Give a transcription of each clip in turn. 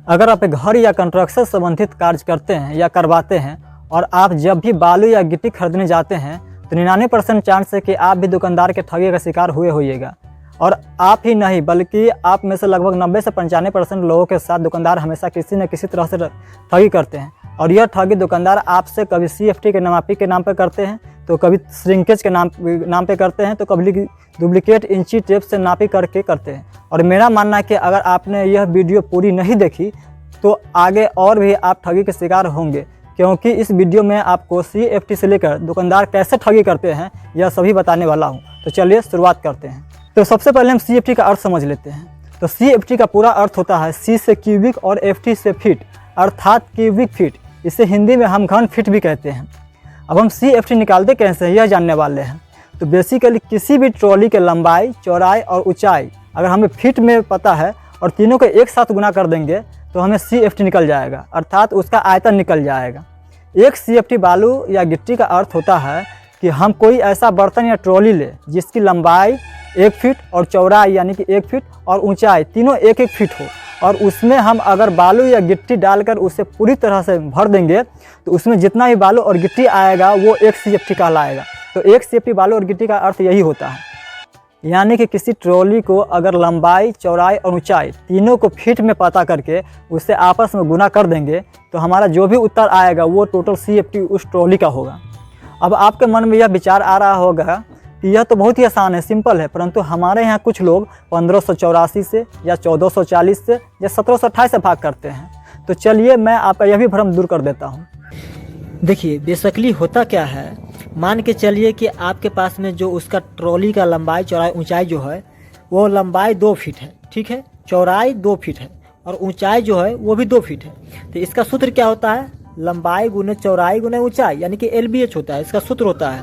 अगर आप एक घर या कंस्ट्रक्शन संबंधित कार्य करते हैं या करवाते हैं और आप जब भी बालू या गिट्टी खरीदने जाते हैं तो 99% चांस है कि आप भी दुकानदार के ठगी का शिकार हुए होइएगा। और आप ही नहीं बल्कि आप में से लगभग 90 से 95% लोगों के साथ दुकानदार हमेशा किसी न किसी तरह से ठगी करते हैं। और यह ठगी दुकानदार आपसे कभी CFT के नापी के नाम पर करते हैं, तो कभी श्रिंकेज के नाम पे करते हैं, तो कभी डुप्लीकेट इंची टेप से नापी करके करते हैं। और मेरा मानना है कि अगर आपने यह वीडियो पूरी नहीं देखी तो आगे और भी आप ठगी के शिकार होंगे, क्योंकि इस वीडियो में आपको CFT से लेकर दुकानदार कैसे ठगी करते हैं यह सभी बताने वाला हूं। तो चलिए शुरुआत करते हैं। तो सबसे पहले हम CFT का अर्थ समझ लेते हैं। तो CFT का पूरा अर्थ होता है C से क्यूबिक और FT से फीट, अर्थात क्यूबिक फीट। इसे हिंदी में हम घन फीट भी कहते हैं। अब हम CFT निकालते कैसे हैं यह जानने वाले हैं। तो बेसिकली किसी भी ट्रॉली के लंबाई, चौड़ाई और ऊंचाई अगर हमें फीट में पता है और तीनों को एक साथ गुना कर देंगे तो हमें CFT निकल जाएगा, अर्थात उसका आयतन निकल जाएगा। एक CFT बालू या गिट्टी का अर्थ होता है कि हम कोई ऐसा बर्तन या ट्रॉली ले जिसकी लंबाई 1 फीट और चौड़ाई यानी कि 1 फीट और ऊंचाई तीनों 1-1 फीट हो, और उसमें हम अगर बालू या गिट्टी डालकर उसे पूरी तरह से भर देंगे तो उसमें जितना भी बालू और गिट्टी आएगा वो एक CFT कहलाएगा। तो एक CFT बालू और गिट्टी का अर्थ यही होता है। यानी कि किसी ट्रॉली को अगर लंबाई, चौड़ाई और ऊंचाई तीनों को फीट में पता करके उसे आपस में गुना कर देंगे तो हमारा जो भी उत्तर आएगा वो टोटल CFT उस ट्रॉली का होगा। अब आपके मन में यह विचार आ रहा होगा कि यह तो बहुत ही आसान है, सिंपल है, परंतु हमारे यहाँ कुछ लोग 1584 से या 1440 से या 1728 से भाग करते हैं। तो चलिए मैं आपका यह भी भ्रम दूर कर देता हूँ। देखिए बेसिकली होता क्या है, मान के चलिए कि आपके पास में जो उसका ट्रॉली का लंबाई, चौड़ाई, ऊंचाई जो है वो लंबाई 2 फीट है, ठीक है, चौड़ाई 2 फीट है और ऊंचाई जो है वो भी 2 फीट है। तो इसका सूत्र क्या होता है, लंबाई गुने चौड़ाई गुने ऊंचाई यानी कि LBH होता है, इसका सूत्र होता है।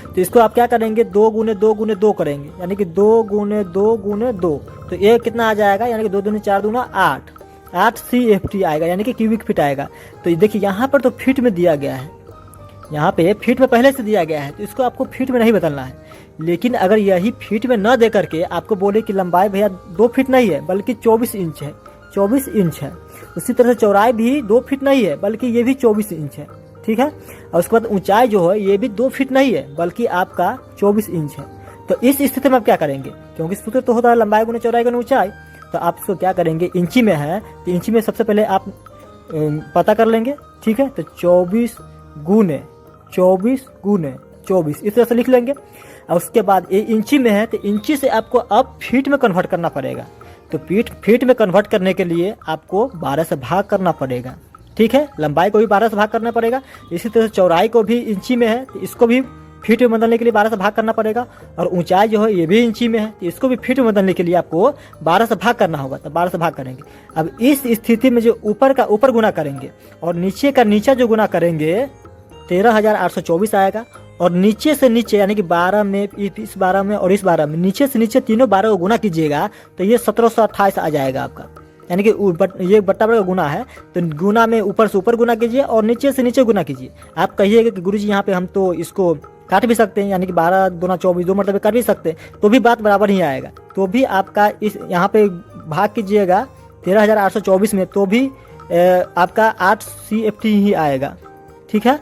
तो इसको आप क्या करेंगे, 2 गुने 2 गुने 2 करेंगे, यानी कि 2 गुने 2 गुने 2, तो ये कितना आ जाएगा, यानी कि 2 दूनी 4 दूना 8 CFT आएगा, यानी कि क्यूबिक फीट आएगा। तो देखिए यहाँ पर तो फीट में दिया गया है, यहाँ पे फीट में पहले से दिया गया है, तो इसको आपको फीट में नहीं बदलना है। लेकिन अगर यही फीट में न दे करके आपको बोले कि लंबाई भैया 2 फीट नहीं है बल्कि 24 इंच है, 24 इंच है, उसी तरह से चौड़ाई भी 2 फीट नहीं है बल्कि ये भी 24 इंच है, ठीक है। और उसके बाद ऊंचाई जो है ये भी 2 फीट नहीं है बल्कि आपका 24 इंच है। तो इस स्थिति में आप क्या करेंगे, क्योंकि सूत्र तो होता है लंबाई गुने चौड़ाई गुने ऊंचाई, तो आप इसको क्या करेंगे, इंची में है तो इंची में सबसे पहले आप पता कर लेंगे, ठीक है। तो 24 गुने 24 इस तरह से लिख लेंगे। और उसके बाद ये इंची में है तो इंची से आपको अब फीट में कन्वर्ट करना पड़ेगा। तो फीट में कन्वर्ट करने के लिए आपको 12 से भाग करना पड़ेगा, ठीक है। लंबाई को भी 12 से भाग करना पड़ेगा, इसी तरह से चौड़ाई को भी इंची में है तो इसको भी फीट में बदलने के लिए 12 से भाग करना पड़ेगा, और ऊंचाई जो है ये भी इंची में है तो इसको भी फीट में बदलने के लिए आपको 12 से भाग करना होगा। तो 12 से भाग करेंगे। अब इस स्थिति में जो ऊपर का ऊपर गुना करेंगे और नीचे का नीचा जो गुना करेंगे 13,824 आएगा, और नीचे से नीचे यानी कि 12 में, इस 12 में और इस 12 में, नीचे से नीचे तीनों 12 को गुना कीजिएगा तो ये 1728 आ जाएगा आपका। यानी कि ये बट्टा बड़ा गुना है तो गुना में ऊपर से ऊपर गुना कीजिए और नीचे से नीचे गुना कीजिए। आप कहिएगा कि गुरुजी यहाँ पे हम तो इसको काट भी सकते हैं, यानी कि 12 दूना 24 2 मतलब काट भी सकते हैं, तो भी बात बराबर ही आएगा। तो भी आपका इस यहाँ पे भाग कीजिएगा 13,824 में तो भी आपका 8 CFT ही आएगा, ठीक है,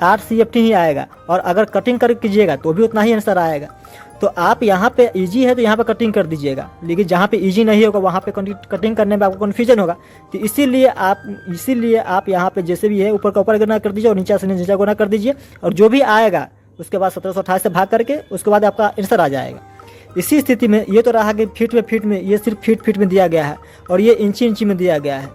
8 CFT ही आएगा। और अगर कटिंग कर कीजिएगा तो भी उतना ही आंसर आएगा। तो आप यहाँ पे इजी है तो यहाँ पे कटिंग कर दीजिएगा, लेकिन जहाँ पे इजी नहीं होगा वहाँ पे कटिंग करने में आपको कन्फ्यूजन होगा। तो इसीलिए आप यहाँ पे जैसे भी है ऊपर का ऊपर गुना कर दीजिए और नीचे से नीचे गुना कर दीजिए, और जो भी आएगा उसके बाद 1728 से भाग करके उसके बाद आपका आंसर आ जाएगा। इसी स्थिति में ये तो रहा कि फीट में ये सिर्फ फीट में दिया गया है और ये इंची में दिया गया है।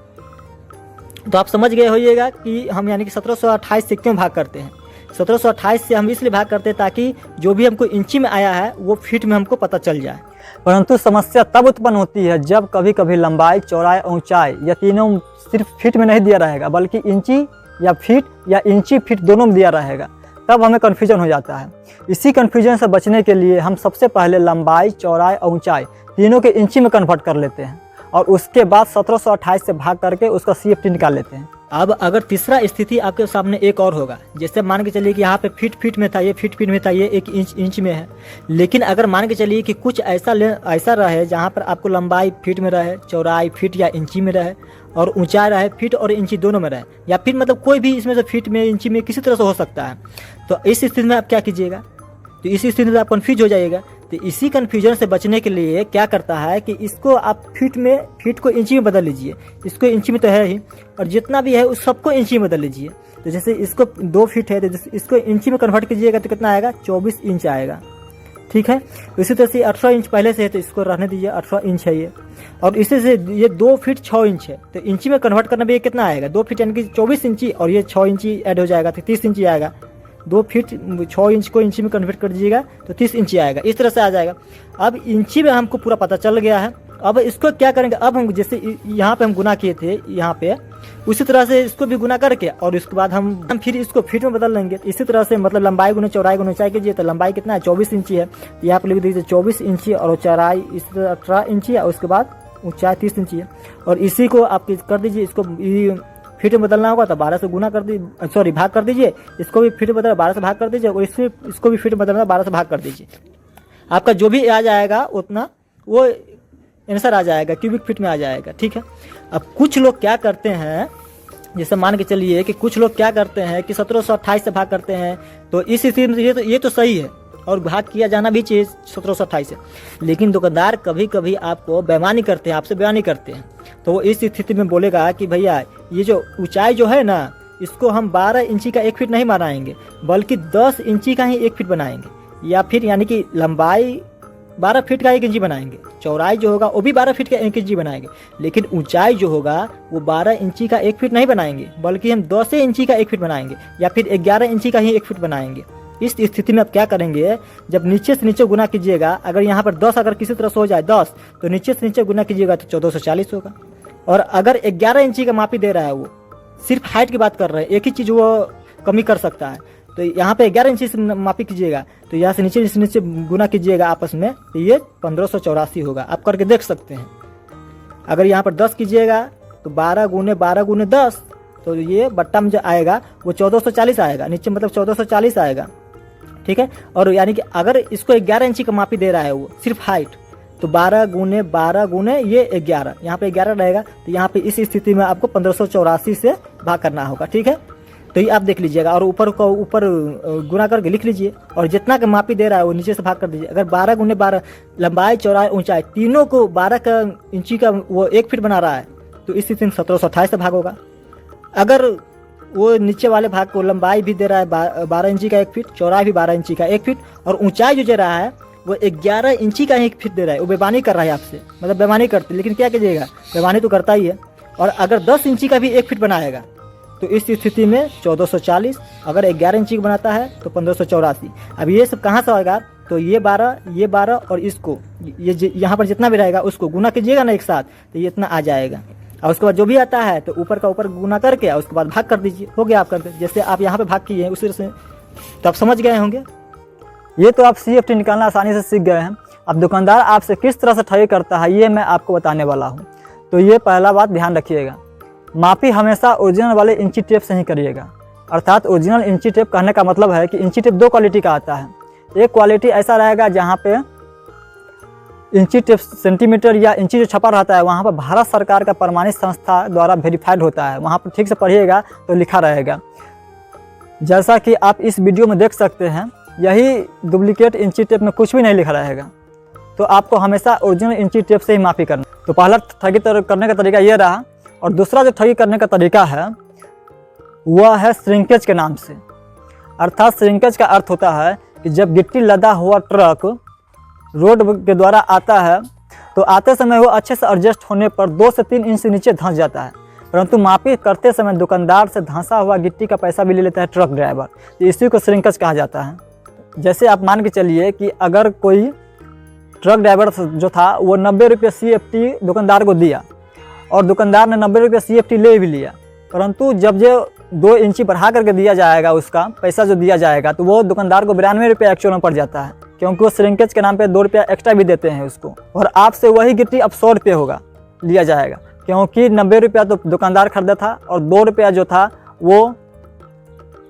तो आप समझ गए होइएगा कि हम यानी कि 1728 से क्यों भाग करते हैं। 1728 से हम इसलिए भाग करते हैं ताकि जो भी हमको इंची में आया है वो फीट में हमको पता चल जाए। परंतु समस्या तब उत्पन्न होती है जब कभी कभी लंबाई, चौड़ाई और ऊंचाई या तीनों सिर्फ फीट में नहीं दिया रहेगा बल्कि इंची या फीट या इंची फीट दोनों में दिया रहेगा, तब हमें कन्फ्यूजन हो जाता है। इसी कन्फ्यूजन से बचने के लिए हम सबसे पहले लंबाई, चौड़ाई और ऊंचाई तीनों के इंची में कन्वर्ट कर लेते हैं और उसके बाद 1728 से भाग करके उसका CFT निकाल लेते हैं। अब अगर तीसरा स्थिति आपके सामने एक और होगा, जैसे मान के चलिए कि यहाँ पे फीट में था, ये फीट में था, ये 1 इंच में है। लेकिन अगर मान के चलिए कि कुछ ऐसा रहे जहाँ पर आपको लंबाई फीट में रहे, चौड़ाई फीट या इंची में रहे और ऊंचाई रहे फीट और इंची दोनों में रहे, या फिर मतलब कोई भी इसमें से फीट में इंची में किसी तरह से हो सकता है, तो इस स्थिति में आप क्या कीजिएगा? तो इस स्थिति में आप कन्फ्यूज हो जाइएगा। तो इसी कन्फ्यूजन से बचने के लिए क्या करता है कि इसको आप फीट को इंची में बदल लीजिए, इसको इंची में तो है ही, और जितना भी है उस सबको इंची में बदल लीजिए। तो जैसे इसको 2 फीट है तो इसको इंची में कन्वर्ट कीजिएगा तो कितना आएगा? 24 इंच आएगा। ठीक है, इसी तरह से 18 इंच पहले से है तो इसको रहने दीजिए, 18 इंच है ये। और इसी से ये 2 फीट 6 इंच है, तो इंची में कन्वर्ट करना भी ये कितना आएगा? 2 फीट यानी कि 24 इंची, और ये 6 इंची ऐड हो जाएगा तो 30 इंची आएगा। 2 फीट 6 इंच को इंची में कन्वर्ट कर दीजिएगा तो 30 इंची आएगा, इस तरह से आ जाएगा। अब इंची में हमको पूरा पता चल गया है। अब इसको क्या करेंगे? अब हम जैसे यहाँ पे हम गुना किए थे यहाँ पे, उसी तरह से इसको भी गुना करके और उसके बाद हम फिर इसको फीट में बदल लेंगे। इसी तरह से मतलब लंबाई गुना चौड़ाई गुना ऊंचाई कीजिए तो लंबाई कितना है? 24 इंची है, यहाँ पे लिख दीजिए 24 इंची, और चौड़ाई इस तरह 18 इंची है, और उसके बाद ऊंचाई 30 इंची है। और इसी को आप कर दीजिए, इसको फीट में बदलना होगा तो 12 से गुना कर दीजिए, सॉरी भाग कर दीजिए। इसको भी फीट में बदलना 12 से भाग कर दीजिए, और इसको भी फीट में बदलना 12 से भाग कर दीजिए। आपका जो भी आ जाएगा उतना वो आंसर आ जाएगा, क्यूबिक फीट में आ जाएगा। ठीक है, अब कुछ लोग क्या करते हैं, जैसे मान के चलिए कि कुछ लोग क्या करते हैं कि 1728 से भाग करते हैं, तो इस स्थिति में ये तो सही है और भाग किया जाना भी चाहिए 1728 से। लेकिन दुकानदार कभी कभी आपको बेईमानी करते हैं, आपसे बेईमानी करते हैं, तो वो इस स्थिति में बोलेगा कि भैया ये जो ऊंचाई जो है ना, इसको हम 12 इंची का 1 फीट नहीं बनाएंगे, बल्कि 10 इंची का ही 1 फीट बनाएंगे, या फिर यानी कि लंबाई 12 फीट का 1 इंची बनाएंगे, चौड़ाई जो होगा वो भी 12 फीट का 1 इंची बनाएंगे, लेकिन ऊंचाई जो होगा वो 12 इंची का 1 फीट नहीं बनाएंगे, बल्कि हम 10 इंची का 1 फीट बनाएंगे, या फिर 11 इंची का ही 1 फीट बनाएंगे। इस स्थिति में आप क्या करेंगे? जब नीचे से नीचे गुना कीजिएगा, अगर यहाँ पर 10 अगर किसी तरह से हो जाए 10, तो नीचे से नीचे गुना कीजिएगा तो 1440 होगा। और अगर 11 इंची का मापी दे रहा है, वो सिर्फ हाइट की बात कर रहे हैं, एक ही चीज़ वो कमी कर सकता है, तो यहाँ पे 11 इंची से मापी कीजिएगा, तो यहाँ से नीचे गुना कीजिएगा आपस में, तो ये 1584 होगा। आप करके देख सकते हैं। अगर यहाँ पर 10 कीजिएगा तो 12 गुने 10, तो ये बट्टा में जो आएगा वो 1440 आएगा, नीचे मतलब 1440 आएगा। ठीक है, और यानी कि अगर इसको 11 इंची का मापी दे रहा है वो सिर्फ हाइट, तो 12 गुने ये 11, यहाँ पे 11 रहेगा, तो यहाँ पे इस स्थिति में आपको 1584 से भाग करना होगा। ठीक है, तो ये आप देख लीजिएगा, और ऊपर गुना करके लिख लीजिए, और जितना का मापी दे रहा है वो नीचे से भाग कर दीजिए। अगर 12 गुने 12 लंबाई चौड़ाई ऊंचाई तीनों को 12 का इंची का वो 1 फीट बना रहा है, तो इस स्थिति में 1728 से भाग होगा। अगर वो नीचे वाले भाग को लंबाई भी दे रहा है 12 इंची का 1 फीट, चौड़ाई भी 12 इंची का 1 फीट, और ऊंचाई जो दे रहा है वो 11 इंची का 1 फीट दे रहा है, वो बेईमानी कर रहा है आपसे, मतलब बेईमानी करते, लेकिन क्या कीजिएगा, बेईमानी तो करता ही है। और अगर 10 इंची का भी 1 फीट बनाएगा तो इस स्थिति में 1440, अगर 11 इंची का बनाता है तो 1584। अब ये सब कहाँ से आएगा? तो ये 12 और इसको ये यहाँ पर जितना भी रहेगा उसको गुना कीजिएगा ना एक साथ, तो ये इतना आ जाएगा। और उसके बाद जो भी आता है तो ऊपर का ऊपर गुना करके और उसके बाद भाग कर दीजिए, हो गया आपका। जैसे आप यहाँ पे भाग किए हैं उसी तरह से, तो आप समझ गए होंगे। ये तो आप CFT निकालना आसानी से सीख गए हैं। अब दुकानदार आपसे किस तरह से ठगी करता है ये मैं आपको बताने वाला हूँ। तो ये पहला बात ध्यान रखिएगा, मापी हमेशा ओरिजिनल वाले इंची टेप से ही करिएगा। अर्थात ओरिजिनल इंची टेप कहने का मतलब है कि इंची टेप 2 क्वालिटी का आता है। एक क्वालिटी ऐसा रहेगा जहाँ पे इंची टेप सेंटीमीटर या इंची जो छपा रहता है वहाँ पर भारत सरकार का प्रमाणित संस्था द्वारा वेरीफाइड होता है, वहाँ पर ठीक से पढ़िएगा तो लिखा रहेगा। जैसा कि आप इस वीडियो में देख सकते हैं, यही डुप्लीकेट इंची टेप में कुछ भी नहीं लिखा रहेगा। तो आपको हमेशा ओरिजिनल इंची टेप से ही मापी करना। तो पहला ठगी करने का तरीका ये रहा। और दूसरा जो ठगी करने का तरीका है वह है श्रिंकेज के नाम से। अर्थात श्रिंकेज का अर्थ होता है कि जब गिट्टी लदा हुआ ट्रक रोड के द्वारा आता है तो आते समय वो अच्छे से एडजस्ट होने पर 2 से 3 इंच से नीचे धंस जाता है, परंतु मापी करते समय दुकानदार से धंसा हुआ गिट्टी का पैसा भी ले लेता है ट्रक ड्राइवर। तो इसी को श्रिंकेज कहा जाता है। जैसे आप मान के चलिए कि अगर कोई ट्रक ड्राइवर जो था वो 90 रुपये CFT दुकानदार को दिया और दुकानदार ने 90 रुपये CFT ले भी लिया, परंतु जब जो 2 इंची बढ़ा करके दिया जाएगा उसका पैसा जो दिया जाएगा तो वो दुकानदार को 92 रुपये एक्चुअल में पड़ जाता है, क्योंकि वो श्रिंकेज के नाम पे 2 रुपया एक्स्ट्रा भी देते हैं उसको। और आपसे वही गिट्टी अब 100 रुपये होगा लिया जाएगा। क्योंकि 90 रुपया तो दुकानदार खरीदा था और 2 रुपया जो था वो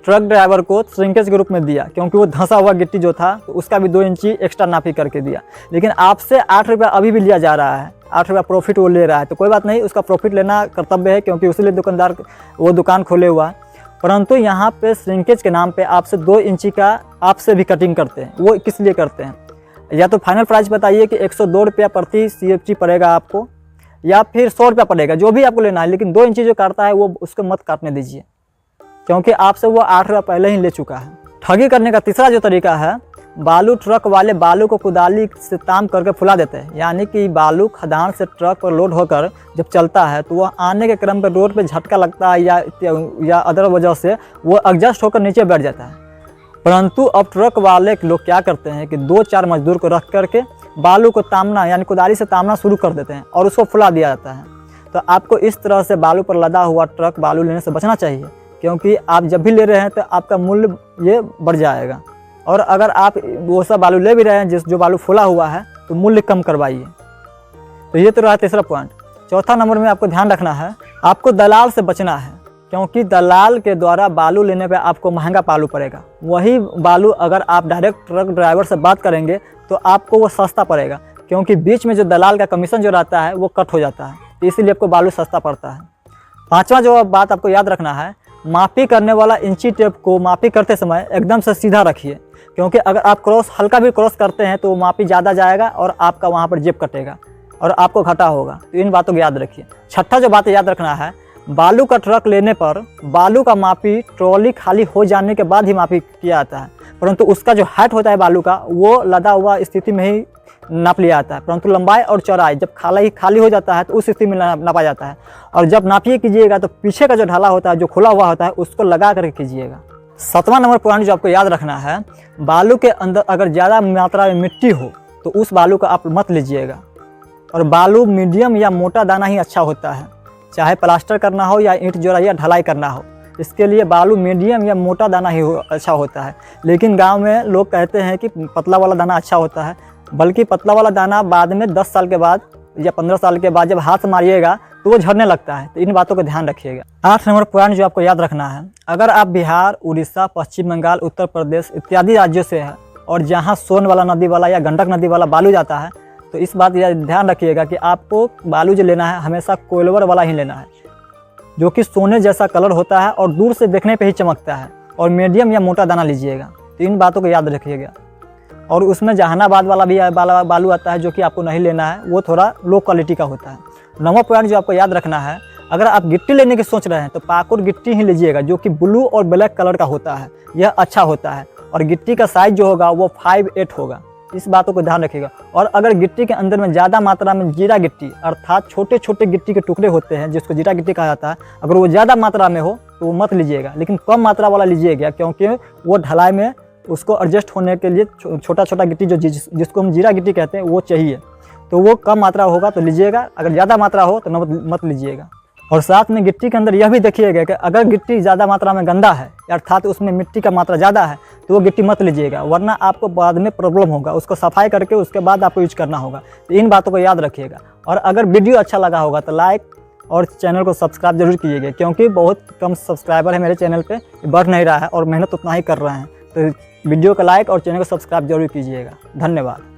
ट्रक ड्राइवर को श्रिंकेज के रूप में दिया, क्योंकि वो धंसा हुआ गिट्टी जो था तो उसका भी 2 इंची एक्स्ट्रा नापी करके दिया। लेकिन आपसे 8 रुपया अभी भी लिया जा रहा है, 8 रुपया प्रॉफिट वो ले रहा है, तो कोई बात नहीं, उसका प्रॉफिट लेना कर्तव्य है, क्योंकि उसी लिए दुकानदार वो दुकान खोले हुआ है। परंतु यहाँ पे श्रिंकेज के नाम पे आपसे 2 इंची का आपसे भी कटिंग करते हैं। वो किस लिए करते हैं? या तो फाइनल प्राइस बताइए कि 102 रुपया प्रति CFG पड़ेगा आपको, या फिर 100 रुपया पड़ेगा, जो भी आपको लेना है। लेकिन 2 इंची जो काटता है वो उसको मत काटने दीजिए, क्योंकि आपसे वो 8 रुपया पहले ही ले चुका है। ठगी करने का तीसरा जो तरीका है, बालू ट्रक वाले बालू को कुदाली से ताम करके फुला देते हैं। यानी कि बालू खदान से ट्रक पर लोड होकर जब चलता है तो वह आने के क्रम पर रोड पे झटका लगता है या अदर वजह से वो एडजस्ट होकर नीचे बैठ जाता है। परंतु अब ट्रक वाले लोग क्या करते हैं कि 2-4 मजदूर को रख करके बालू को तामना यानी कुदाली से तामना शुरू कर देते हैं और उसको फुला दिया जाता है। तो आपको इस तरह से बालू पर लदा हुआ ट्रक बालू लेने से बचना चाहिए, क्योंकि आप जब भी ले रहे हैं तो आपका मूल्य ये बढ़ जाएगा। और अगर आप वो सब बालू ले भी रहे हैं जो बालू फुला हुआ है तो मूल्य कम करवाइए। तो ये तो रहा तीसरा पॉइंट। चौथा नंबर में आपको ध्यान रखना है, आपको दलाल से बचना है, क्योंकि दलाल के द्वारा बालू लेने पे आपको महंगा बालू पड़ेगा। वही बालू अगर आप डायरेक्ट ट्रक ड्राइवर से बात करेंगे तो आपको वो सस्ता पड़ेगा, क्योंकि बीच में जो दलाल का कमीशन जो रहता है वो कट हो जाता है, इसीलिए आपको बालू सस्ता पड़ता है। पांचवा जो बात आपको याद रखना है, मापी करने वाला इंची टेप को मापी करते समय एकदम से सीधा रखिए, क्योंकि अगर आप हल्का भी क्रॉस करते हैं तो मापी ज़्यादा जाएगा और आपका वहाँ पर जेब कटेगा और आपको घाटा होगा। तो इन बातों को याद रखिए। छठा जो बात याद रखना है, बालू का ट्रक लेने पर बालू का मापी ट्रॉली खाली हो जाने के बाद ही मापी किया जाता है, परंतु उसका जो हाइट होता है बालू का वो लदा हुआ स्थिति में ही नाप लिया जाता है। परंतु लंबाई और चौड़ाई जब खाली हो जाता है तो उस स्थिति में नापा जाता है। और जब नापिए कीजिएगा तो पीछे का जो ढाला होता है, जो खुला हुआ होता है, उसको लगा करके कीजिएगा। 7वां नंबर पॉइंट जो आपको याद रखना है, बालू के अंदर अगर ज़्यादा मात्रा में मिट्टी हो तो उस बालू का आप मत लीजिएगा। और बालू मीडियम या मोटा दाना ही अच्छा होता है, चाहे प्लास्टर करना हो या ईंट जोड़ाई या ढलाई करना हो, इसके लिए बालू मीडियम या मोटा दाना ही अच्छा होता है। लेकिन गांव में लोग कहते हैं कि पतला वाला दाना अच्छा होता है, बल्कि पतला वाला दाना बाद में 10 साल के बाद या 15 साल के बाद जब हाथ मारिएगा तो वो झड़ने लगता है। तो इन बातों को ध्यान रखिएगा। 8 नंबर पॉइंट जो आपको याद रखना है, अगर आप बिहार, उड़ीसा, पश्चिम बंगाल, उत्तर प्रदेश इत्यादि राज्यों से हैं और जहाँ सोन वाला नदी वाला या गंडक नदी वाला बालू जाता है, तो इस बात का ध्यान रखिएगा कि आपको बालू जो लेना है हमेशा कोयलवर वाला ही लेना है, जो कि सोने जैसा कलर होता है और दूर से देखने पे ही चमकता है, और मीडियम या मोटा दाना लीजिएगा। तो इन बातों को याद रखिएगा। और उसमें जहानाबाद वाला भी बालू आता है जो कि आपको नहीं लेना है, वो थोड़ा लो क्वालिटी का होता है। 9वां पॉइंट जो आपको याद रखना है, अगर आप गिट्टी लेने की सोच रहे हैं तो पाकुड़ गिट्टी ही लीजिएगा, जो कि ब्लू और ब्लैक कलर का होता है, यह अच्छा होता है। और गिट्टी का साइज जो होगा वो 5-8 होगा, इस बातों को ध्यान रखिएगा। और अगर गिट्टी के अंदर में ज़्यादा मात्रा में जीरा गिट्टी अर्थात छोटे छोटे गिट्टी के टुकड़े होते हैं जिसको जीरा गिट्टी कहा जाता है, अगर वो ज़्यादा मात्रा में हो तो वो मत लीजिएगा, लेकिन कम मात्रा वाला लीजिएगा, क्योंकि वो ढलाई में उसको एडजस्ट होने के लिए छोटा छोटा गिट्टी जो जिसको हम जीरा गिट्टी कहते हैं वो चाहिए। तो वो कम मात्रा होगा तो लीजिएगा, अगर ज़्यादा मात्रा हो तो मत लीजिएगा। और साथ में गिट्टी के अंदर यह भी देखिएगा कि अगर गिट्टी ज़्यादा मात्रा में गंदा है अर्थात उसमें मिट्टी का मात्रा ज़्यादा है तो वो गिट्टी मत लीजिएगा, वरना आपको बाद में प्रॉब्लम होगा। उसको सफाई करके उसके बाद आपको यूज करना होगा। तो इन बातों को याद रखिएगा। और अगर वीडियो अच्छा लगा होगा तो लाइक और चैनल को सब्सक्राइब जरूर कीजिएगा, क्योंकि बहुत कम सब्सक्राइबर है मेरे चैनल पे, बढ़ नहीं रहा है और मेहनत उतना ही कर रहे हैं। तो वीडियो को लाइक और चैनल को सब्सक्राइब जरूर कीजिएगा। धन्यवाद।